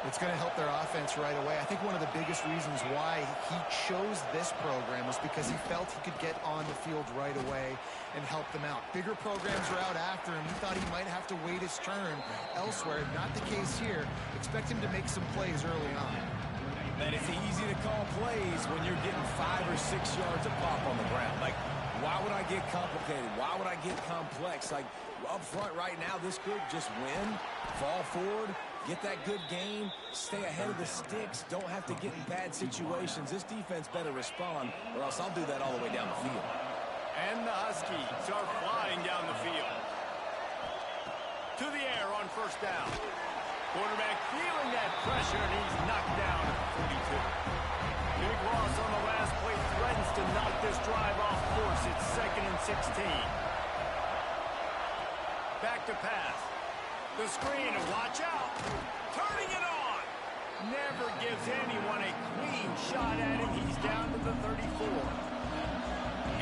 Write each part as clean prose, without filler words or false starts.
It's going to help their offense right away. I think one of the biggest reasons why he chose this program was because he felt he could get on the field right away and help them out. Bigger programs are out after him. He thought he might have to wait his turn elsewhere. Not the case here. Expect him to make some plays early on. But it's easy to call plays when you're getting 5 or 6 yards of pop on the ground. Like, why would I get complicated? Why would I get complex? Like, up front right now, this group just win, fall forward, get that good game, stay ahead of the sticks, don't have to get in bad situations. This defense better respond, or else I'll do that all the way down the field. And the Huskies are flying down the field. To the air on first down. Quarterback feeling that pressure, and he's knocked down at the 42. Big loss on the last play, threatens to knock this drive off course. It's 2nd and 16. Back to pass. The screen, and watch out. Turning it on. Never gives anyone a clean shot at him. He's down to the 34.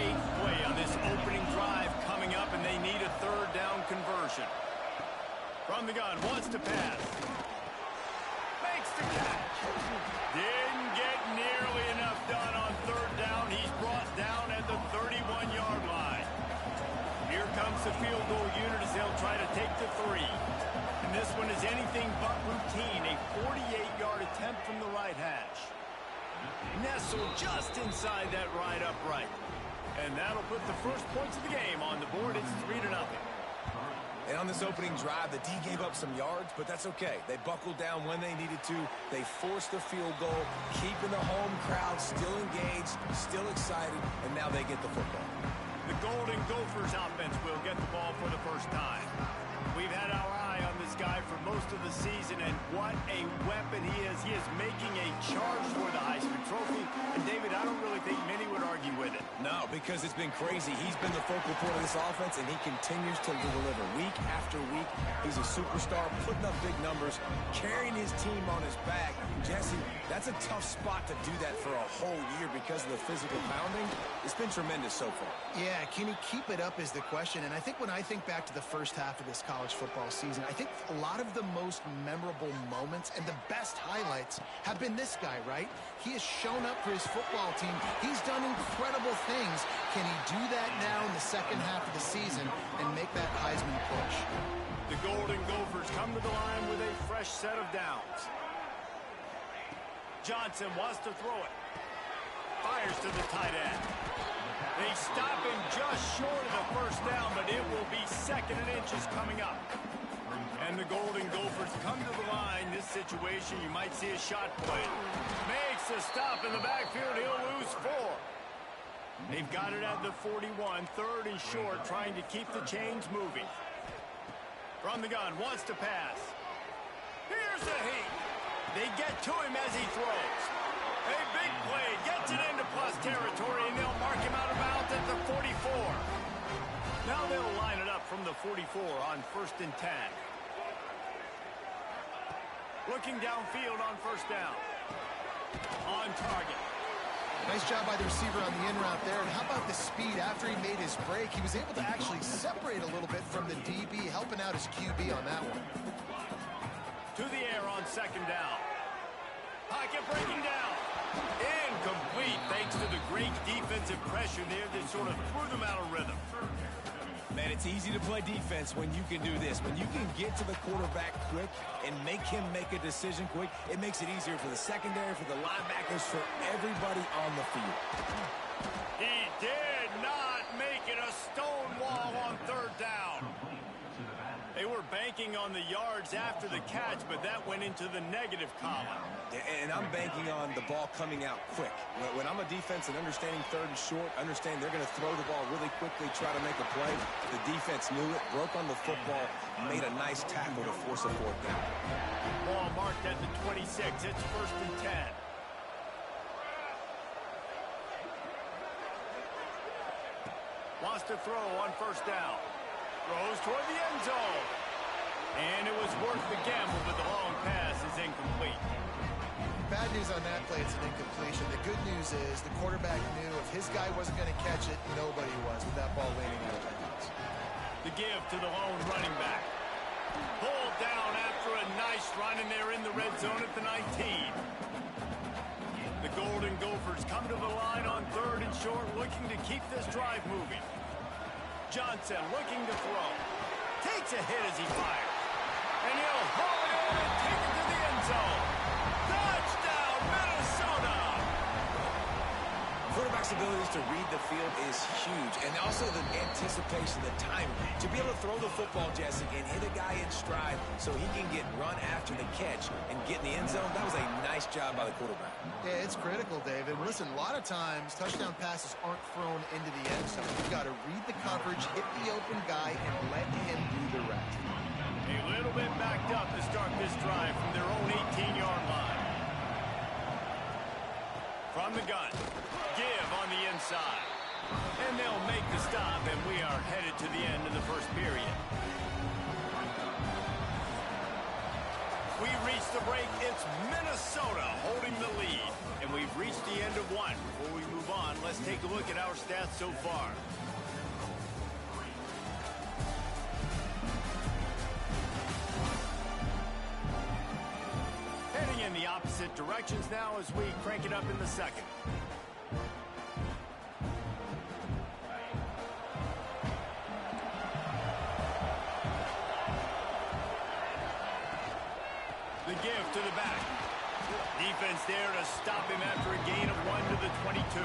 8th play on this opening drive coming up, and they need a 3rd down conversion. From the gun, wants to pass. Makes the catch. Didn't get nearly enough done on 3rd down. He's brought down at the 31-yard line. Here comes the field goal unit as they'll try to take the 3. And this one is anything but routine. A 48-yard attempt from the right hash. Nestled just inside that right upright. And that'll put the first points of the game on the board. It's 3-0. And on this opening drive, the D gave up some yards, but that's okay. They buckled down when they needed to. They forced the field goal, keeping the home crowd still engaged, still excited, and now they get the football. The Golden Gophers offense will get the ball for the first time. We've had our eye on this guy for most of the season, and what a weapon he is. He is making a charge for the Heisman Trophy. And, David, I don't really think many would argue with it. No, because it's been crazy. He's been the focal point of this offense, and he continues to deliver week after week. He's a superstar, putting up big numbers, carrying his team on his back. Jesse, that's a tough spot to do that for a whole year because of the physical pounding. It's been tremendous so far. Yeah, can he keep it up is the question. And I think when I think back to the first half of this college football season, I think a lot of the most memorable moments and the best highlights have been this guy, right? He has shown up for his football team. He's done incredible things. Can he do that now in the second half of the season and make that Heisman push? The Golden Gophers come to the line with a fresh set of downs. Johnson wants to throw it. Fires to the tight end. They stop him just short of the first down, but it will be 2nd and inches coming up. And the Golden Gophers come to the line. This situation, you might see a shot play. Makes a stop in the backfield. He'll lose 4. They've got it at the 41, 3rd and short, trying to keep the chains moving. From the gun, wants to pass. Here's the heat. They get to him as he throws. A big play, gets it into plus territory, and they'll mark him out of bounds at the 44. Now they'll line it up from the 44 on 1st and 10. Looking downfield on 1st down. On target. Nice job by the receiver on the in route there. And how about the speed after he made his break? He was able to actually separate a little bit from the DB, helping out his QB on that one. To the air on 2nd down. Pocket breaking down. Incomplete thanks to the great defensive pressure there that sort of threw them out of rhythm. Man, it's easy to play defense when you can do this. When you can get to the quarterback quick and make him make a decision quick, it makes it easier for the secondary, for the linebackers, for everybody on the field. He did not make it a stone wall on 3rd down. They were banking on the yards after the catch, but that went into the negative column. And I'm banking on the ball coming out quick. When I'm a defense and understanding 3rd and short, understand they're going to throw the ball really quickly, try to make a play. The defense knew it, broke on the football, made a nice tackle to force a 4th down. Ball marked at the 26. It's 1st and 10. Wants to throw on 1st down. Throws toward the end zone. And it was worth the gamble, but the long pass is incomplete. Bad news on that play, it's an incompletion. The good news is the quarterback knew if his guy wasn't going to catch it, nobody was with that ball landing out of bounds. The give to the lone running back. Pulled down after a nice run, and they're in the red zone at the 19. The Golden Gophers come to the line on 3rd and short, looking to keep this drive moving. Johnson looking to throw. Takes a hit as he fires. And he'll haul it in and take it to the end zone. Touchdown, Minnesota! Quarterback's abilities to read the field is huge, and also the anticipation, the timing. To be able to throw the football, Jesse, and hit a guy in stride so he can get run after the catch and get in the end zone, that was a nice job by the quarterback. Yeah, it's critical, David. Listen, a lot of times touchdown passes aren't thrown into the end zone. You've got to read the coverage, hit the open guy, and let him do the rest. A little bit backed up to start this drive from their own 18-yard line. From the gun, give on the inside. And they'll make the stop, and we are headed to the end of the first period. We reach the break. It's Minnesota holding the lead. And we've reached the end of one. Before we move on, let's take a look at our stats so far. Heading in the opposite directions now as we crank it up in the second. The give to the back. Defense there to stop him after a gain of 1 to the 22.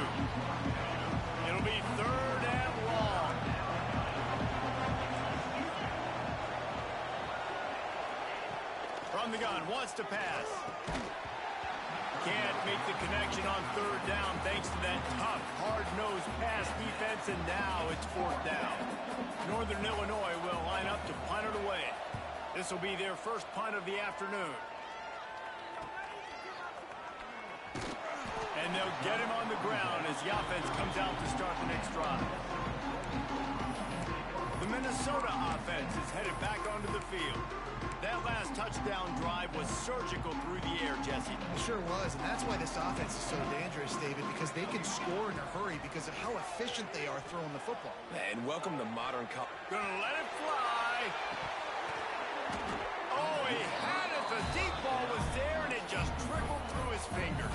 It'll be 3rd and long. From the gun, wants to pass. Can't make the connection on 3rd down thanks to that tough, hard-nosed pass defense, and now it's 4th down. Northern Illinois will line up to punt it away. This will be their first punt of the afternoon. And they'll get him on the ground as the offense comes out to start the next drive. The Minnesota offense is headed back onto the field. That last touchdown drive was surgical through the air, Jesse. It sure was, and that's why this offense is so dangerous, David, because they can score in a hurry because of how efficient they are throwing the football. And welcome to modern college. Gonna let it fly. Oh, he had it. The deep ball was there, and it just trickled through his fingers.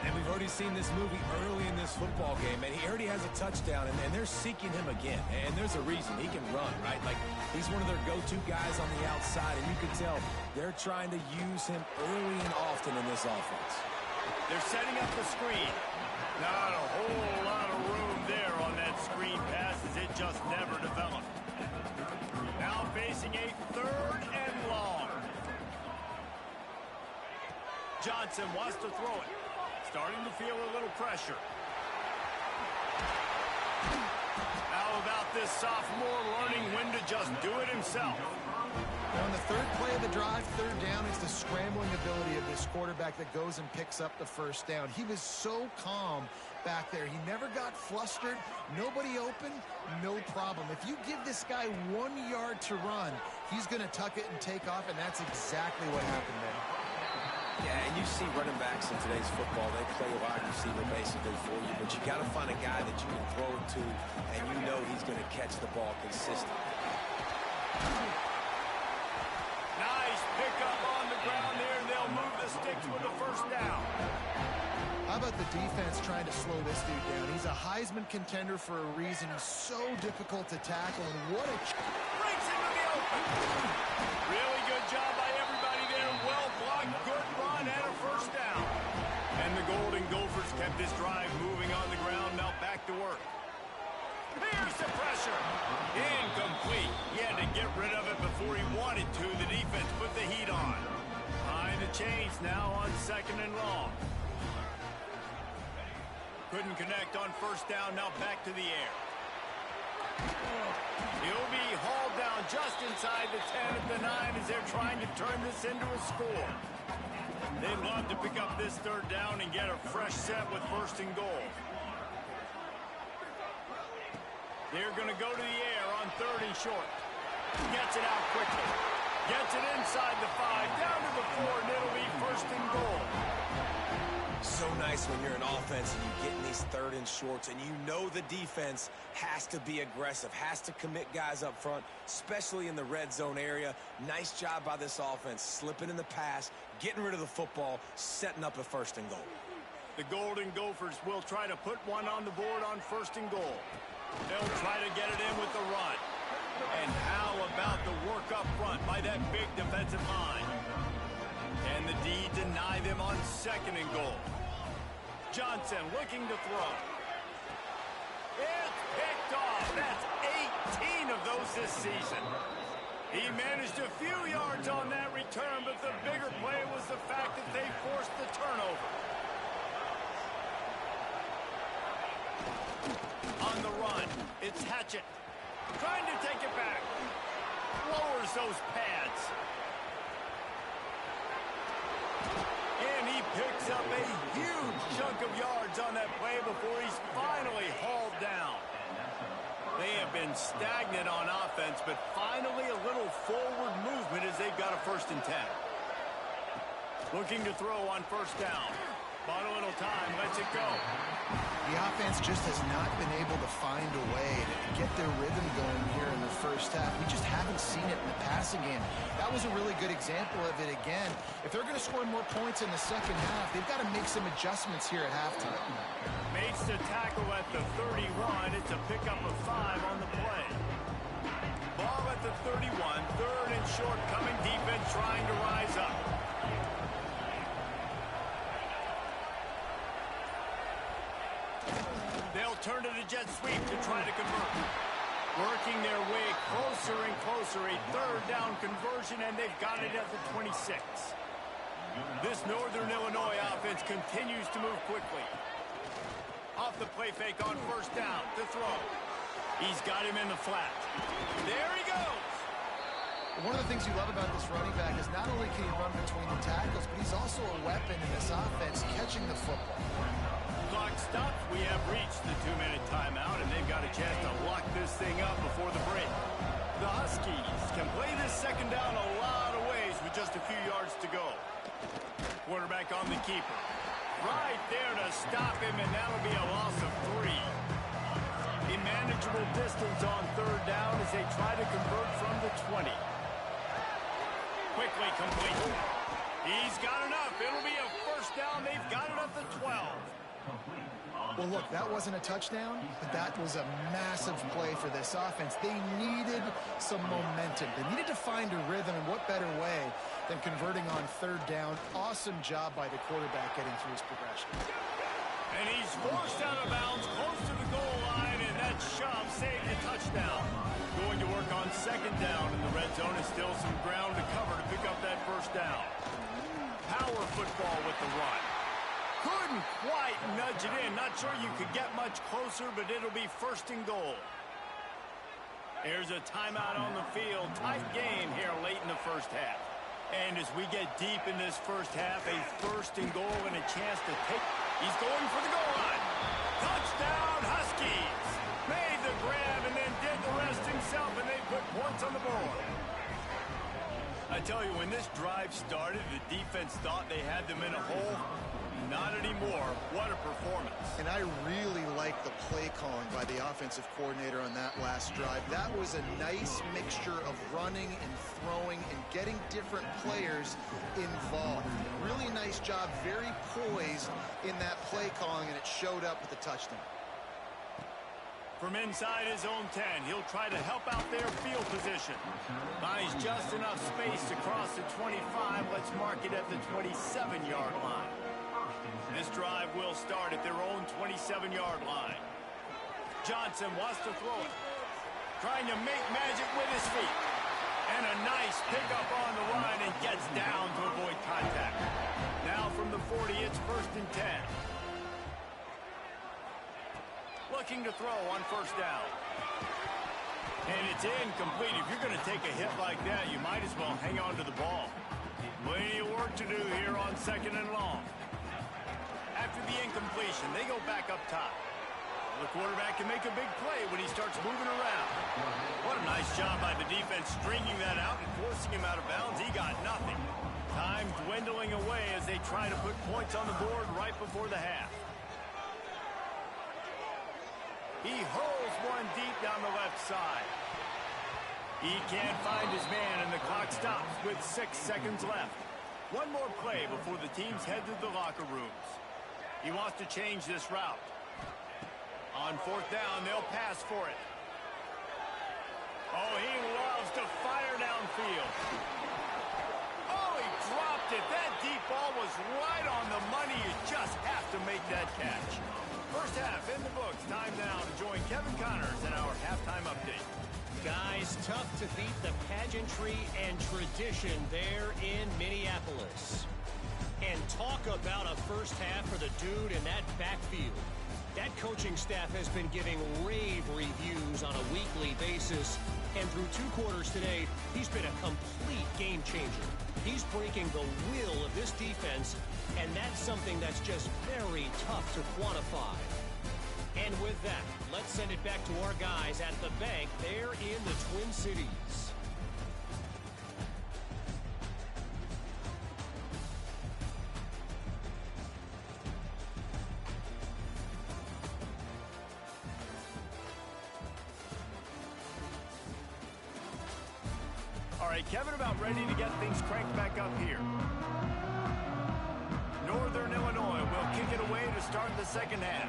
And we've already seen this movie early in this football game, and he already has a touchdown, and they're seeking him again. And there's a reason. He can run, right? Like, he's one of their go-to guys on the outside, and you can tell they're trying to use him early and often in this offense. They're setting up the screen. Not a whole lot of room there on that screen pass as it just never developed. Now facing a 3rd and long. Johnson wants to throw it. Starting to feel a little pressure. How about this sophomore learning when to just do it himself? On the 3rd play of the drive, 3rd down, it's the scrambling ability of this quarterback that goes and picks up the 1st down. He was so calm back there. He never got flustered. Nobody open, no problem. If you give this guy 1 yard to run, he's going to tuck it and take off, and that's exactly what happened there. Yeah, and you see running backs in today's football, they play wide receiver basically for you, but you got to find a guy that you can throw it to, and you know he's going to catch the ball consistently. Nice pickup on the ground there, and they'll move the sticks with the 1st down. How about the defense trying to slow this dude down? He's a Heisman contender for a reason. He's so difficult to tackle, and what a... Breaks into the open. Really good job by everybody there. Well blocked, good run, and a 1st down. And the Golden Gophers kept this drive moving on the ground. Now back to work. Here's the pressure. Incomplete. He had to get rid of it before he wanted to. The defense put the heat on. Behind the chains now on 2nd and long. Couldn't connect on 1st down. Now back to the air. He'll be hauled down just inside the 10 at the 9 as they're trying to turn this into a score. They'd love to pick up this 3rd down and get a fresh set with 1st and goal. They're going to go to the air on 3rd and short. Gets it out quickly. Gets it inside the 5, down to the 4, and it'll be 1st and goal. So nice when you're an offense and you get in these 3rd and shorts and you know the defense has to be aggressive, has to commit guys up front, especially in the red zone area. Nice job by this offense, slipping in the pass, getting rid of the football, setting up a 1st and goal. The Golden Gophers will try to put one on the board on 1st and goal. They'll try to get it in with the run. And how about the work up front by that big defensive line? And the D deny them on 2nd and goal. Johnson looking to throw. It's picked off. That's 18 of those this season. He managed a few yards on that return, but the bigger play was the fact that they forced the turnover. On the run, it's Hatchett. Trying to take it back. Lowers those pads. And he picks up a huge chunk of yards on that play before he's finally hauled down. They have been stagnant on offense, but finally a little forward movement as they've got a 1st and 10. Looking to throw on 1st down. Bought a little time, lets it go. The offense just has not been able to find a way to get their rhythm going here in the 1st half. We just haven't seen it in the passing game. That was a really good example of it again. If they're going to score more points in the 2nd half, they've got to make some adjustments here at halftime. Makes the tackle at the 31. It's a pickup of 5 on the play. Ball at the 31. 3rd and short coming. Defense trying to rise up. They'll turn to the jet sweep to try to convert. Working their way closer and closer. A 3rd down conversion, and they've got it at the 26. This Northern Illinois offense continues to move quickly. Off the play fake on 1st down to throw. He's got him in the flat. There he goes. One of the things you love about this running back is not only can he run between the tackles, but he's also a weapon in this offense, catching the football. Clock stops. We have reached the 2-minute timeout, and they've got a chance to lock this thing up before the break. The Huskies can play this 2nd down a lot of ways with just a few yards to go. Quarterback on the keeper. Right there to stop him, and that'll be a loss of 3. A manageable distance on 3rd down as they try to convert from the 20. Quickly complete. He's got enough. It'll be a 1st down. They've got it at the 12. Well, look, that wasn't a touchdown, but that was a massive play for this offense. They needed some momentum. They needed to find a rhythm, and what better way than converting on 3rd down. Awesome job by the quarterback getting through his progression. And he's forced out of bounds close to the goal line, and that shove saved the touchdown. Going to work on 2nd down in the red zone, and still some ground to cover to pick up that 1st down. Power football with the run. Couldn't quite nudge it in. Not sure you could get much closer, but it'll be 1st and goal. Here's a timeout on the field. Tight game here late in the 1st half. And as we get deep in this 1st half, a 1st and goal and a chance to take. He's going for the goal line. Touchdown, Huskies. Made the grab and then did the rest himself, and they put points on the board. I tell you, when this drive started, the defense thought they had them in a hole. Not anymore. What a performance. And I really like the play calling by the offensive coordinator on that last drive. That was a nice mixture of running and throwing and getting different players involved. Really nice job, very poised in that play calling, and it showed up with the touchdown. From inside his own 10, he'll try to help out their field position. Finds just enough space to cross the 25. Let's mark it at the 27-yard line. This drive will start at their own 27-yard line. Johnson wants to throw it. Trying to make magic with his feet. And a nice pickup on the run and gets down to avoid contact. Now from the 40, it's 1st and 10. Looking to throw on 1st down. And it's incomplete. If you're going to take a hit like that, you might as well hang on to the ball. Plenty of work to do here on 2nd and long. After the incompletion, they go back up top. The quarterback can make a big play when he starts moving around. What a nice job by the defense stringing that out and forcing him out of bounds. He got nothing. Time dwindling away as they try to put points on the board right before the half. He hurls one deep down the left side. He can't find his man, and the clock stops with 6 seconds left. One more play before the teams head to the locker rooms. He wants to change this route. On 4th down, they'll pass for it. Oh, he loves to fire downfield. Oh, he dropped it. That deep ball was right on the money. You just have to make that catch. First half in the books. Time now to join Kevin Connors in our halftime update. Guys, tough to beat the pageantry and tradition there in Minneapolis. And talk about a first half for the dude in that backfield. That coaching staff has been giving rave reviews on a weekly basis. And through 2 quarters today, he's been a complete game changer. He's breaking the will of this defense, and that's something that's just very tough to quantify. And with that, let's send it back to our guys at the bank there in the Twin Cities. All right, Kevin, about ready to get things cranked back up here. Northern Illinois will kick it away to start the second half.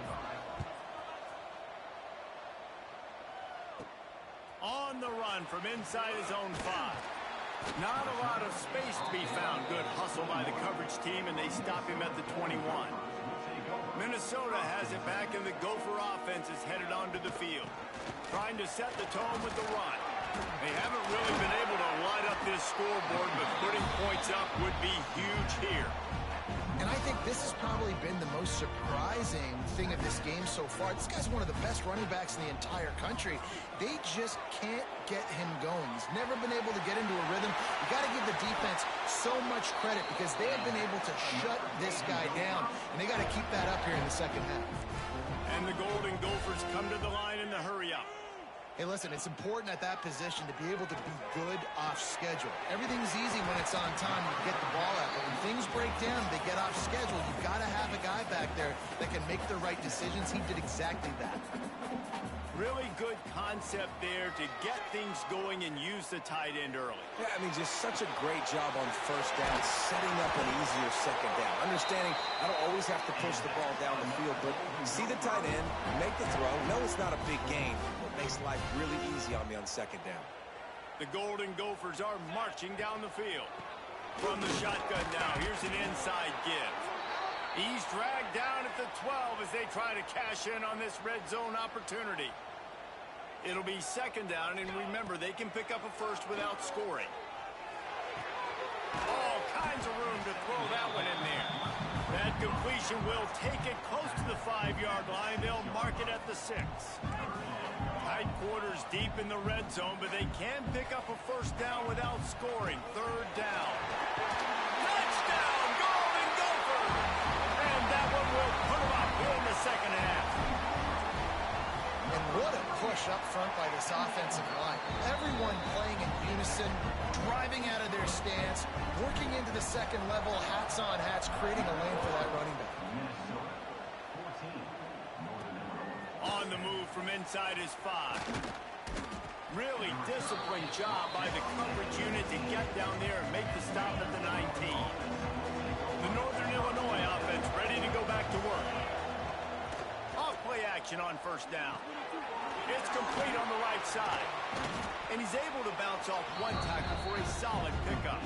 On the run from inside his own 5. Not a lot of space to be found. Good hustle by the coverage team, and they stop him at the 21. Minnesota has it back, and the Gopher offense is headed onto the field, trying to set the tone with the run. They haven't really been able to light up this scoreboard, but putting points up would be huge here. And I think this has probably been the most surprising thing of this game so far. This guy's one of the best running backs in the entire country. They just can't get him going. He's never been able to get into a rhythm. You got to give the defense so much credit because they have been able to shut this guy down, and they got to keep that up here in the second half. And the Golden Gophers come to the line in the hurry-up. Hey, listen, it's important at that position to be able to be good off schedule. Everything's easy when it's on time to get the ball out. But when things break down, they get off schedule. You've got to have a guy back there that can make the right decisions. He did exactly that. Really good concept there to get things going and use the tight end early. Yeah, I mean, just such a great job on first down, setting up an easier second down. Understanding I don't always have to push the ball down the field, but see the tight end, make the throw. No, it's not a big gain. It makes life really easy on me on second down. The Golden Gophers are marching down the field. From the shotgun now, here's an inside give. He's dragged down at the 12 as they try to cash in on this red zone opportunity. It'll be second down, and remember, they can pick up a first without scoring. All kinds of room to throw that one in there. That completion will take it close to the 5-yard line. They'll mark it at the 6. Tight quarters deep in the red zone, but they can pick up a first down without scoring. Third down. Touchdown, Golden Gophers! And that one will put them up here in the second half. And what a push up front by this offensive line. Everyone playing in unison, driving out of their stance, working into the second level, hats on hats, creating a lane for that running back. On the move from inside his 5. Really disciplined job by the coverage unit to get down there and make the stop at the 19. The Northern Illinois offense ready to go back to work. Off-play action on first down. It's complete on the right side. And he's able to bounce off one tackle for a solid pickup.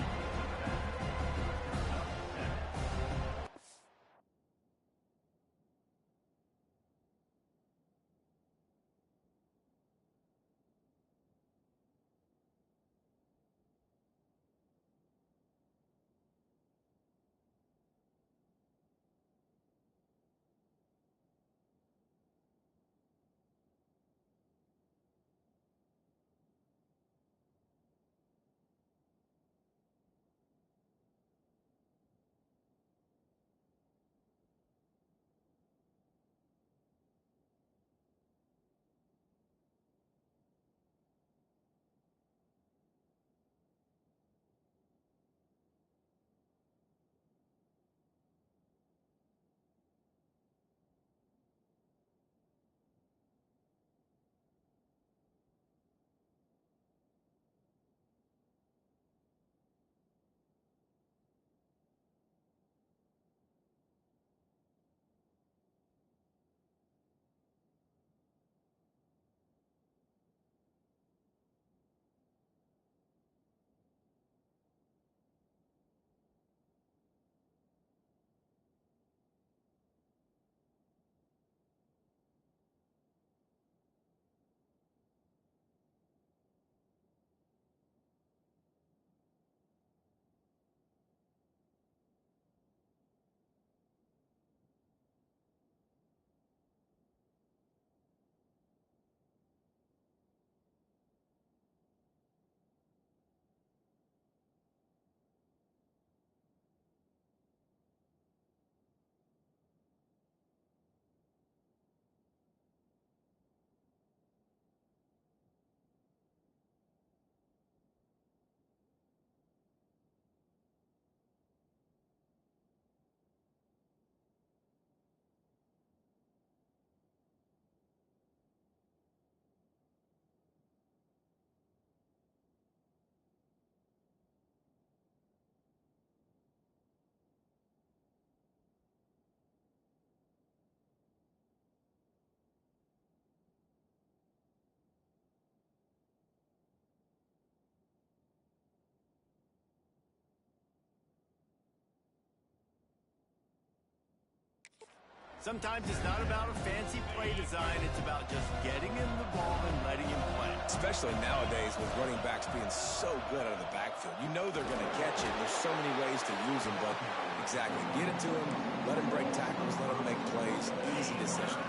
Sometimes it's not about a fancy play design. It's about just getting him the ball and letting him play. Especially nowadays with running backs being so good out of the backfield. You know they're going to catch it. There's so many ways to use them, but exactly. Get it to him, let him break tackles, let him make plays. Easy decision.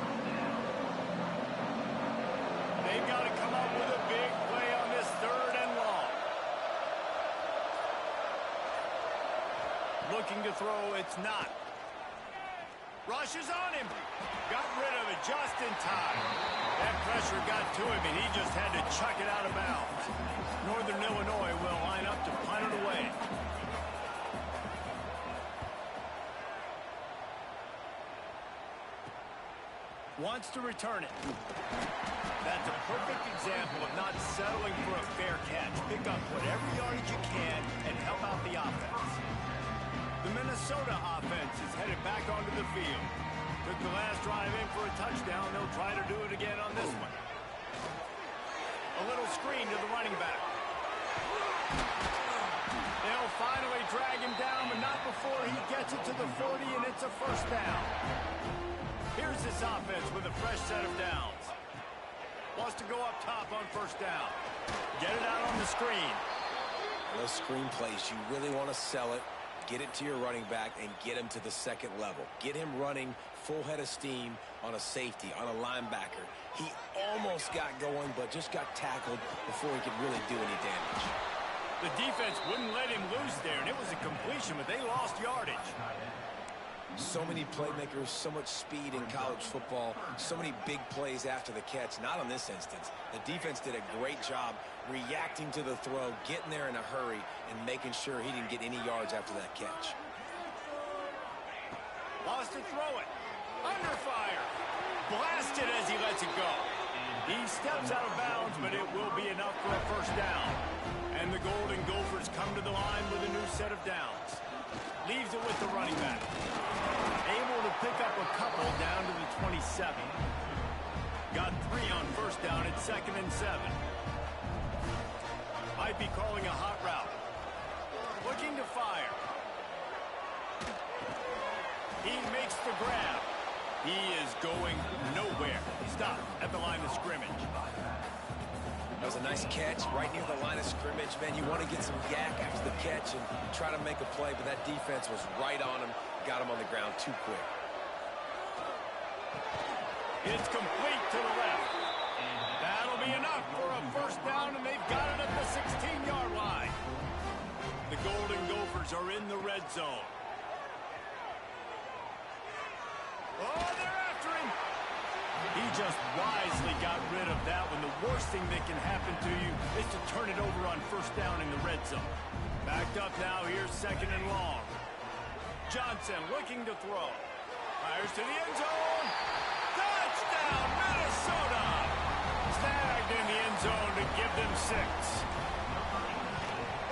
They've got to come up with a big play on this 3rd and long. Looking to throw, it's not. Rushes on him. Got rid of it just in time. That pressure got to him, and he just had to chuck it out of bounds. Northern Illinois will line up to punt it away. Wants to return it. That's a perfect example of not settling for a fair catch. Pick up whatever yardage you can and help out the offense. The Minnesota offense is headed back onto the field. Took the last drive in for a touchdown. They'll try to do it again on this one. A little screen to the running back. They'll finally drag him down, but not before he gets it to the 40, and it's a first down. Here's this offense with a fresh set of downs. Wants to go up top on first down. Get it out on the screen. Those screen plays, you really want to sell it. Get it to your running back and get him to the second level. Get him running full head of steam on a safety, on a linebacker. He almost got going, but just got tackled before he could really do any damage. The defense wouldn't let him loose there, and it was a completion, but they lost yardage. So many playmakers, so much speed in college football, so many big plays after the catch. Not in this instance. The defense did a great job reacting to the throw, getting there in a hurry, and making sure he didn't get any yards after that catch. Lost to throw it. Under fire. Blasted as he lets it go. He steps out of bounds, but it will be enough for a first down. And the Golden Gophers come to the line with a new set of downs. Leaves it with the running back. Able to pick up a couple down to the 27. Got 3 on first down at 2nd and 7. Might be calling a hot route. Looking to fire. He makes the grab. He is going nowhere. Stop at the line of scrimmage. That was a nice catch right near the line of scrimmage. Man, you want to get some yak after the catch and try to make a play, but that defense was right on him. Got him on the ground too quick. It's complete to the left. That'll be enough for a first down, and they've got it at the 16-yard line. The Golden Gophers are in the red zone. Oh, they're after him. He just wisely got rid of that one. The worst thing that can happen to you is to turn it over on first down in the red zone. Backed up now, here's 2nd and long. Johnson looking to throw. Fires to the end zone. Touchdown, Minnesota! Snagged in the end zone to give them 6.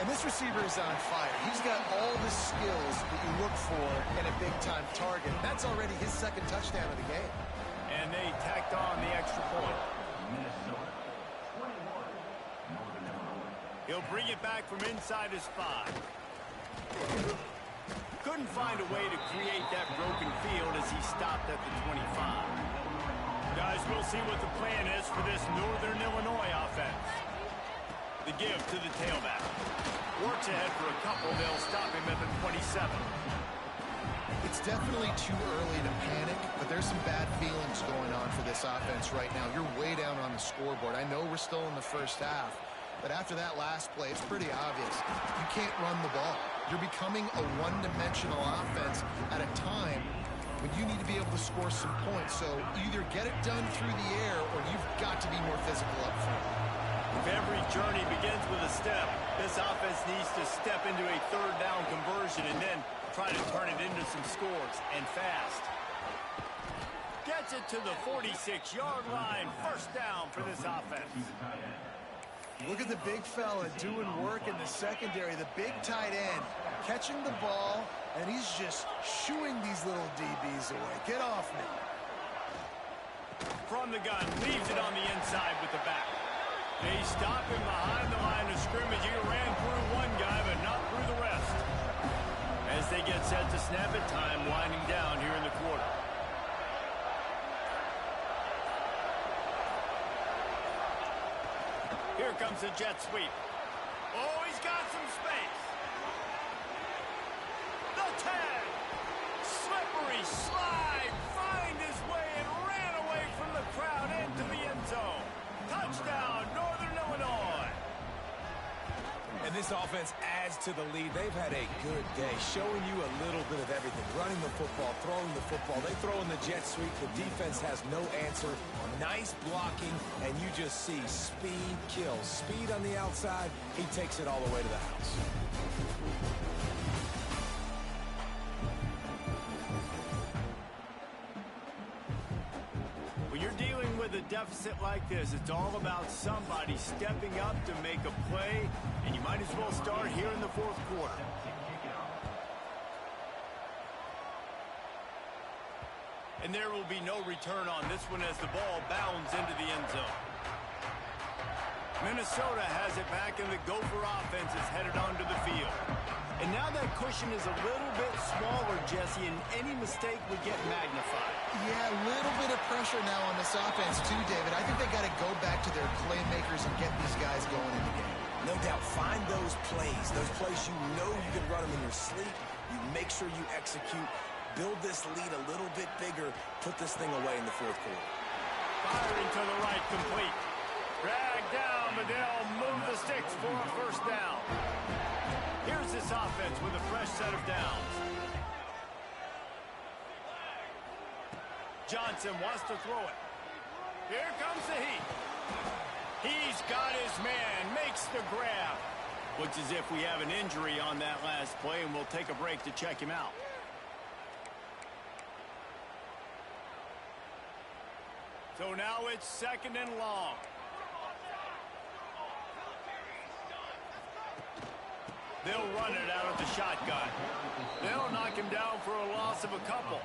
And this receiver is on fire. He's got all the skills that you look for in a big-time target. That's already his 2nd touchdown of the game. And they tacked on the extra point. He'll bring it back from inside his 5. Couldn't find a way to create that broken field as he stopped at the 25. Guys, we'll see what the plan is for this Northern Illinois offense. The give to the tailback. Works ahead for a couple. They'll stop him at the 27. It's definitely too early to panic, but there's some bad feelings going on for this offense right now. You're way down on the scoreboard. I know we're still in the first half, but after that last play, it's pretty obvious. You can't run the ball. You're becoming a one-dimensional offense at a time when you need to be able to score some points. So either get it done through the air or you've got to be more physical up front. If every journey begins with a step, this offense needs to step into a 3rd down conversion and then try to turn it into some scores, and fast. Gets it to the 46-yard line. First down for this offense. Look at the big fella doing work in the secondary, the big tight end, catching the ball, and he's just shooing these little DBs away. Get off me. From the gun, leaves it on the inside with the back. They stop him behind the line of scrimmage. He ran through one guy, but not through the rest. As they get set to snap it, time winding down here in the quarter. Here comes the jet sweep. Oh, he's got some space. The 10. Slippery slide. Find his way and ran away from the crowd into the end zone. Touchdown, Northern Illinois. And this offense adds to the lead. They've had a good day, showing you a little bit of everything. Running the football, throwing the football. They throw in the jet sweep. The defense has no answer. Nice blocking, and you just see speed kills. Speed on the outside. He takes it all the way to the house. When you're dealing with a deficit like this, it's all about somebody stepping up to make a play, and you might as well start here in the fourth quarter. And there will be no return on this one as the ball bounds into the end zone. Minnesota has it back, and the Gopher offense is headed onto the field. And now that cushion is a little bit smaller, Jesse, and any mistake would get magnified. Yeah, a little bit of pressure now on this offense too, David. I think they got to go back to their playmakers and get these guys going in the game. No doubt, find those plays you know you can run them in your sleep. You make sure you execute. Build this lead a little bit bigger. Put this thing away in the fourth quarter. Firing to the right, complete. Drag down, but they'll move the sticks for a first down. Here's this offense with a fresh set of downs. Johnson wants to throw it. Here comes the heat. He's got his man, makes the grab. Looks as if we have an injury on that last play, and we'll take a break to check him out. So now it's 2nd and long. They'll run it out of the shotgun. They'll knock him down for a loss of a couple.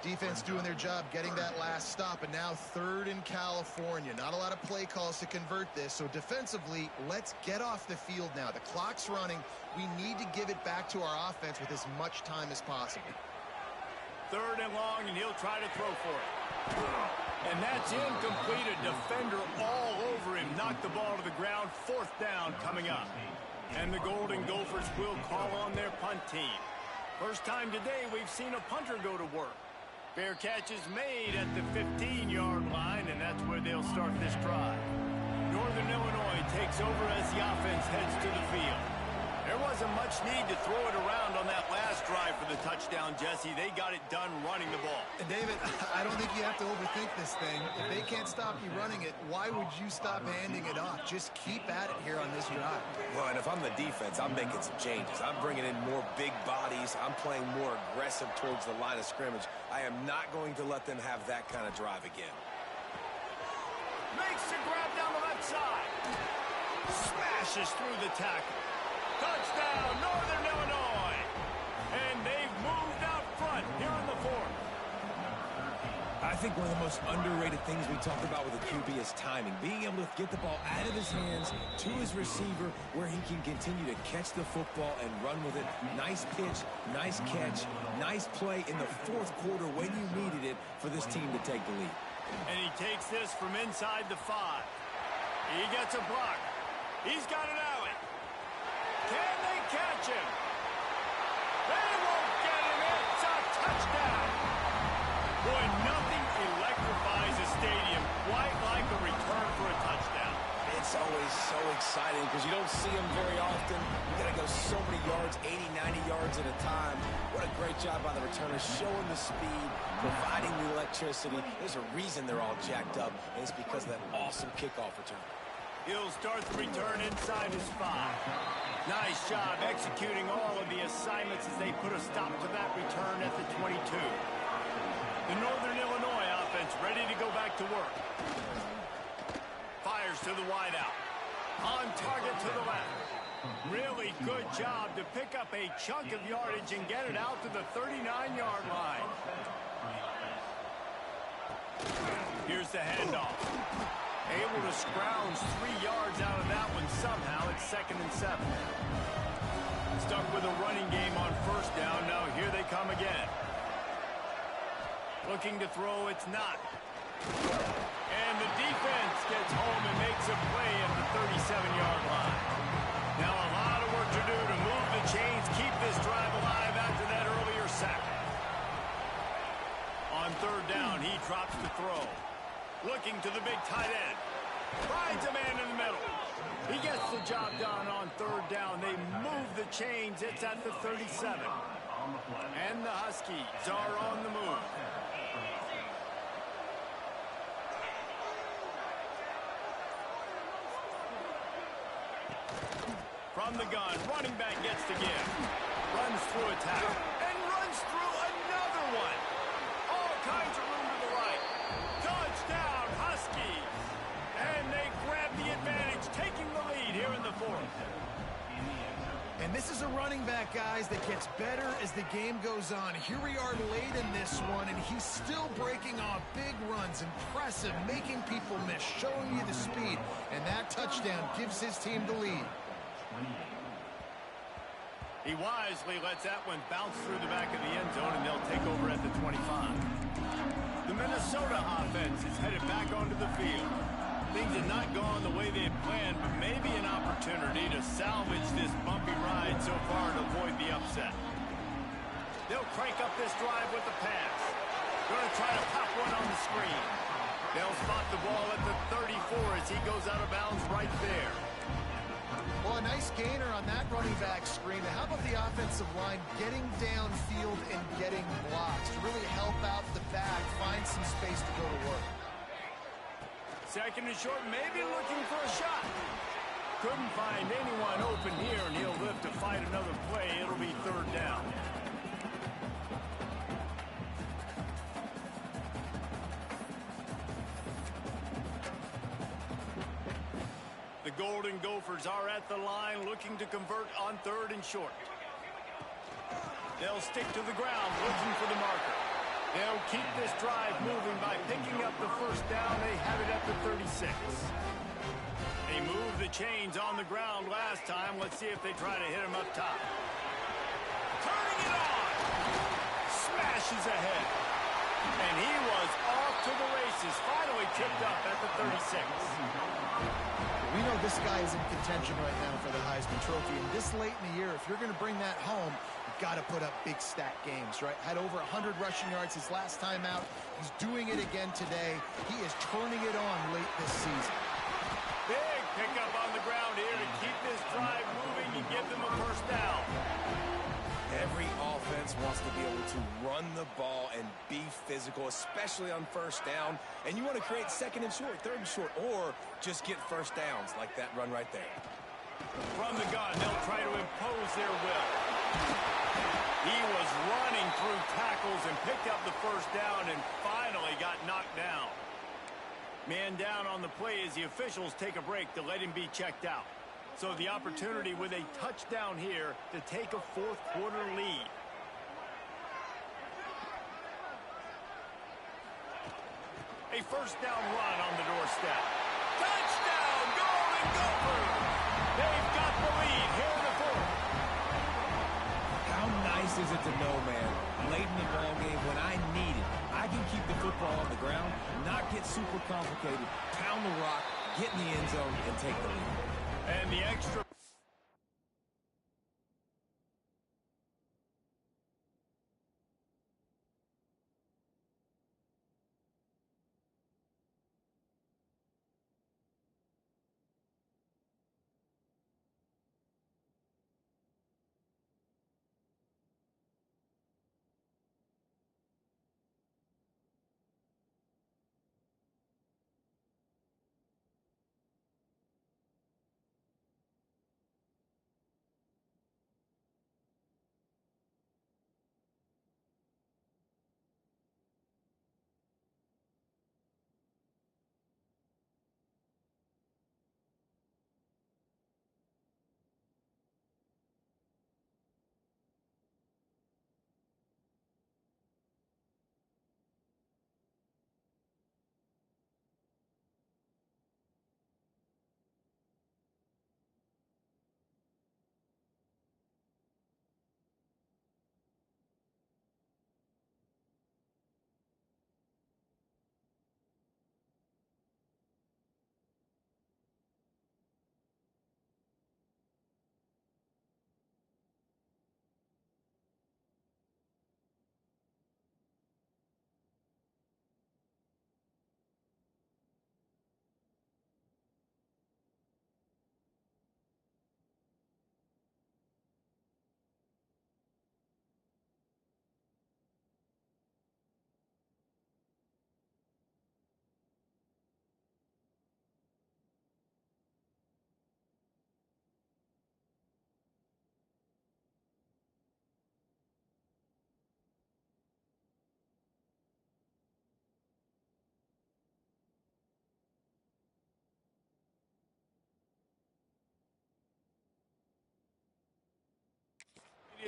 Defense doing their job getting that last stop, and now 3rd in California. Not a lot of play calls to convert this, so defensively, let's get off the field now. The clock's running. We need to give it back to our offense with as much time as possible. 3rd and long, and he'll try to throw for it. And that's incomplete. A defender all over him. Knocked the ball to the ground. 4th down coming up. And the Golden Gophers will call on their punt team. First time today we've seen a punter go to work. Fair catch is made at the 15-yard line, and that's where they'll start this drive. Northern Illinois takes over as the offense heads to the field. There wasn't much need to throw it around on that last drive for the touchdown, Jesse. They got it done running the ball. And David, I don't think you have to overthink this thing. If they can't stop you running it, why would you stop handing it off? Just keep at it here on this drive. Well, and if I'm the defense, I'm making some changes. I'm bringing in more big bodies. I'm playing more aggressive towards the line of scrimmage. I am not going to let them have that kind of drive again. Makes the grab down the left side. Smashes through the tackle. Touchdown, Northern Illinois. And they've moved out front here in the 4th. I think one of the most underrated things we talk about with a QB is timing. Being able to get the ball out of his hands to his receiver where he can continue to catch the football and run with it. Nice pitch, nice catch, nice play in the 4th quarter when you needed it for this team to take the lead. And he takes this from inside the 5. He gets a block. He's got an alley. Can they catch him? They won't get him. It's a touchdown. Boy, nothing electrifies a stadium quite like a return for a touchdown. It's always so exciting because you don't see them very often. You got to go so many yards, 80, 90 yards at a time. What a great job by the returners, showing the speed, providing the electricity. There's a reason they're all jacked up, and it's because of that awesome kickoff return. He'll start the return inside his 5. Nice job executing all of the assignments as they put a stop to that return at the 22. The Northern Illinois offense ready to go back to work. Fires to the wideout. On target to the left. Really good job to pick up a chunk of yardage and get it out to the 39-yard line. Here's the handoff. Able to scrounge 3 yards out of that one somehow. It's 2nd and 7. Stuck with a running game on 1st down. Now here they come again. Looking to throw, it's not. And the defense gets home and makes a play at the 37-yard line. Now a lot of work to do to move the chains, keep this drive alive after that earlier sack. On third down, he drops to throw. Looking to the big tight end. Finds a man in the middle. He gets the job done on third down. They move the chains. It's at the 37. And the Huskies are on the move. From the gun, running back gets to give. Runs through a tackle. And runs through another one. All kinds of room to the right. Touchdown, Huskies. And they grab the advantage, taking the lead here in the fourth. And this is a running back, guys, that gets better as the game goes on. Here we are late in this one, and he's still breaking off big runs. Impressive, making people miss, showing you the speed. And that touchdown gives his team the lead. He wisely lets that one bounce through the back of the end zone, and they'll take over at the 25. The Minnesota offense is headed back onto the field. Things had not gone the way they had planned, but maybe an opportunity to salvage this bumpy ride so far to avoid the upset. They'll crank up this drive with the pass. Going to try to pop one on the screen. They'll spot the ball at the 34 as he goes out of bounds right there. Well, a nice gainer on that running back screen. How about the offensive line getting downfield and getting blocks to really help out the back, find some space to go to work? Second and short, maybe looking for a shot. Couldn't find anyone open here, and he'll live to fight another play. It'll be third down. The Golden Gophers are at the line looking to convert on third and short. They'll stick to the ground looking for the marker. They'll keep this drive moving by picking up the first down. They have it at the 36. They moved the chains on the ground last time. Let's see if they try to hit him up top. Turning it on. Smashes ahead. And he was off to the races. Finally tipped up at the 36. We know this guy is in contention right now for the Heisman Trophy. And this late in the year, if you're going to bring that home, you've got to put up big stack games, right? Had over 100 rushing yards his last time out. He's doing it again today. He is turning it on late this season. Big pickup on the ground here to keep this drive moving and give them a first down. Every offense wants to be able to run the ball and be physical, especially on first down. And you want to create second and short, third and short, or just get first downs like that run right there. From the gun, they'll try to impose their will. He was running through tackles and picked up the first down and finally got knocked down. Man down on the play as the officials take a break to let him be checked out. So the opportunity with a touchdown here to take a fourth quarter lead. A first down run on the doorstep. Touchdown, Golden Gophers! They've got the lead here in the fourth. How nice is it to know, man, late in the ball game when I need it, I can keep the football on the ground, not get super complicated, pound the rock, get in the end zone, and take the lead. And the extra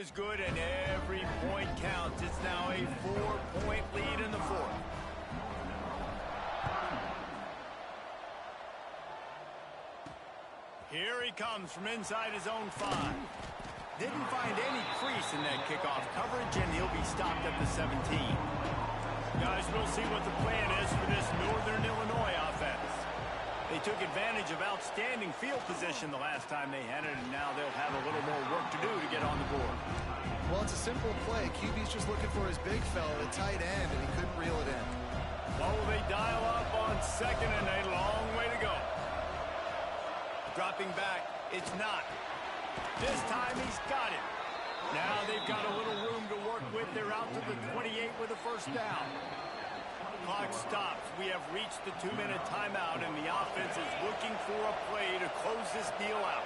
is good, and every point counts. It's now a 4-point lead in the fourth. Here he comes from inside his own 5. Didn't find any crease in that kickoff coverage, and he'll be stopped at the 17. Guys, we'll see what the plan is for this Northern Illinois offense. They took advantage of outstanding field position the last time they had it, and now they'll have a little more work to do to get on the board. Well, it's a simple play. QB's just looking for his big fella, the tight end, and he couldn't reel it in. Well, they dial up on second, and a long way to go. Dropping back, it's not. This time he's got it. Now they've got a little room to work with. They're out to the 28 with a first down. Clock stops. We have reached the 2-minute timeout, and the offense is looking for a play to close this deal out.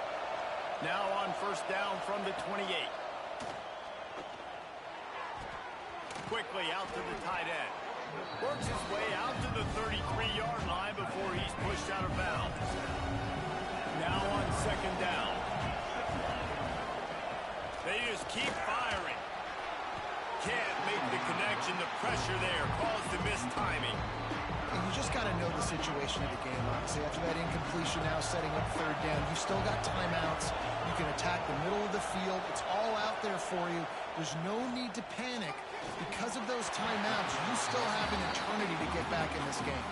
Now on first down from the 28. Quickly out to the tight end. Works his way out to the 33-yard line before he's pushed out of bounds. Now on second down. They just keep firing. Can't make the connection. The pressure there caused the missed timing. And you just got to know the situation of the game, honestly. After that incompletion, now setting up third down, you still got timeouts. You can attack the middle of the field. It's all out there for you. There's no need to panic. Because of those timeouts, you still have an eternity to get back in this game.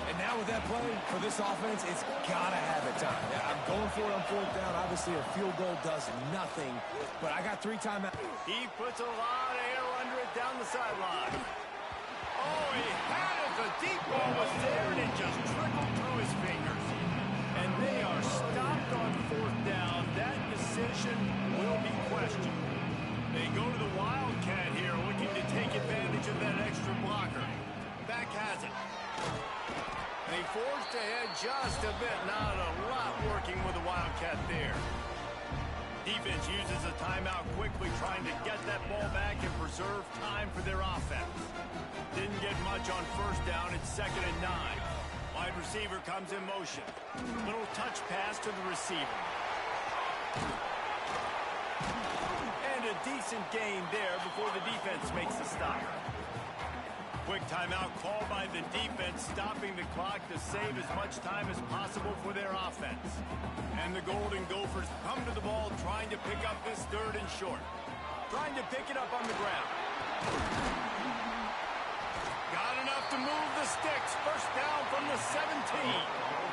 And now with that play, for this offense, it's got to have it time. I'm going for it on fourth down. Obviously, a field goal does nothing, but I got 3 timeouts. He puts a lot of air under it down the sideline. Oh, he had it. The deep ball was there, and it just trickled through his fingers. And they are stopped on fourth down. That decision will be questioned. They go to the Wildcat here, looking to take advantage of that extra blocker. Back has it. They forced ahead just a bit. Not a lot working with the Wildcat there. Defense uses a timeout quickly, trying to get that ball back and preserve time for their offense. Didn't get much on first down. It's 2nd and 9. Wide receiver comes in motion. Little touch pass to the receiver. And a decent gain there before the defense makes the stop. Quick timeout called by the defense, stopping the clock to save as much time as possible for their offense. And the Golden Gophers come to the ball, trying to pick up this 3rd and short. Trying to pick it up on the ground. Got enough to move the sticks. First down from the 17.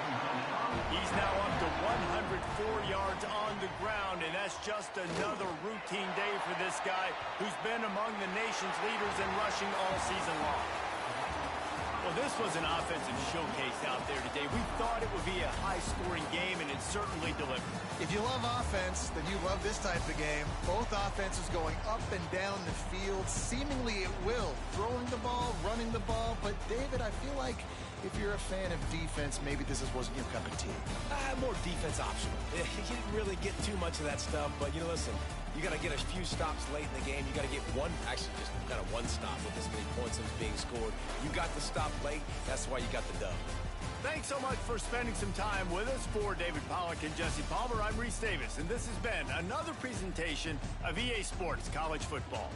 He's now up to 104 yards on the ground, and that's just another routine day for this guy who's been among the nation's leaders in rushing all season long. Well, this was an offensive showcase out there today. We thought it would be a high-scoring game, and it certainly delivered. If you love offense, then you love this type of game. Both offenses going up and down the field, seemingly at will. Throwing the ball, running the ball. But, David, I feel like if you're a fan of defense, maybe this wasn't your cup of tea. More defense optional. You didn't really get too much of that stuff, but, listen, you got to get a few stops late in the game. You got to get just kind of one stop with this many points that was being scored. You got the stop late. That's why you got the dub. Thanks so much for spending some time with us. For David Pollack and Jesse Palmer, I'm Reese Davis, and this has been another presentation of EA Sports College Football.